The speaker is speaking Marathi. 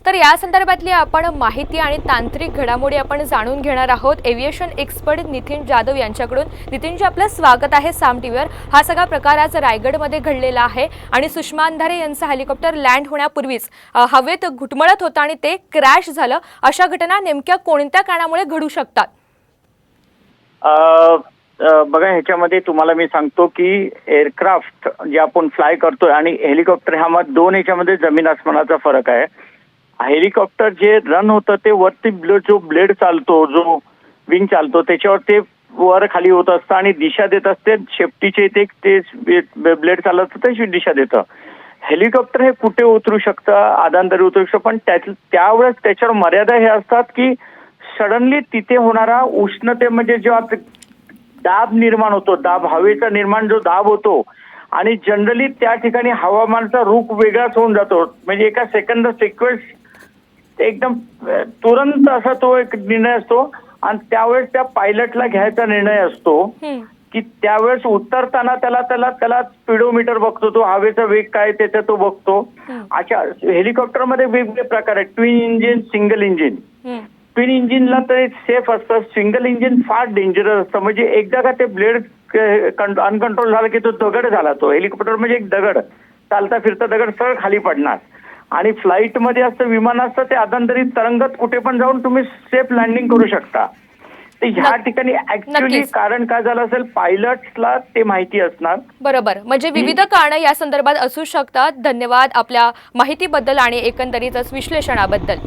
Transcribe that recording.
तर या संदर्भातली आपण माहिती आणि तांत्रिक घडामोडी आपण जाणून घेणार आहोत एव्हिएशन एक्सपर्ट नितीन जाधव यांच्याकडून। नितीनजी, आपलं स्वागत आहे साम टीव्हीवर। हा सगळा प्रकार आज रायगडमध्ये घडलेला आहे आणि सुषमा अंधारे यांचं हेलिकॉप्टर लँड होण्यापूर्वीच हवेत घुटमळत होतं आणि ते क्रॅश झालं। अशा घटना नेमक्या कोणत्या कारणामुळे घडू शकतात? बघा, ह्याच्यामध्ये तुम्हाला मी सांगतो की एअरक्राफ्ट जे आपण फ्लाय करतोय आणि हेलिकॉप्टर ह्यामध्ये दोन ह्याच्यामध्ये जमीन आसमानाचा फरक आहे। हेलिकॉप्टर जे रन होतं ते वरती जो ब्लेड चालतो, जो विंग चालतो, त्याच्यावर ते वर खाली होत असतं आणि दिशा देत असते। शेफ्टीचे ते ब्लेड चालत असतं ते दिशा देतं। हेलिकॉप्टर हे कुठे उतरू शकतं, आदानतरी उतरू शकतं, पण त्यावेळेस त्याच्यावर मर्यादा हे असतात की सडनली तिथे होणारा उष्णते म्हणजे जेव्हा दाब निर्माण होतो, दाब हवेचा निर्माण जो दाब होतो आणि जनरली त्या ठिकाणी हवामानाचा रुख वेगळाच होऊन जातो। म्हणजे एका सेकंद सिक्वेन्स एकदम तुरंत असा तो एक निर्णय असतो आणि त्यावेळेस त्या पायलटला घ्यायचा निर्णय असतो की त्यावेळेस उतरताना त्याला स्पीडोमीटर बघतो, तो हवेचा वेग काय त्याचा तो बघतो। अच्छा, हेलिकॉप्टरमध्ये वेगवेगळे प्रकार आहेत, twin engine, single engine. Twin इंजिनला तर सेफ असतं, सिंगल इंजिन फार डेंजरस असतं। म्हणजे एकदा का ते ब्लेड अनकंट्रोल झाला की तो दगड झाला। तो हेलिकॉप्टर म्हणजे एक दगड, चालता फिरता दगड सरळ खाली पडणार। आणि फ्लाईटमध्ये असतं, विमान असतं, ते आदंतरित तरंगत कुठे पण जाऊन तुम्ही सेफ लँडिंग करू शकता। तर ह्या ठिकाणी ऍक्च्युअली कारण काय झालं असेल, पायलट्सला ते माहिती असणार। बरोबर, म्हणजे विविध कारणं या संदर्भात असू शकतात। धन्यवाद आपल्या माहितीबद्दल आणि एकंदरीत विश्लेषणाबद्दल।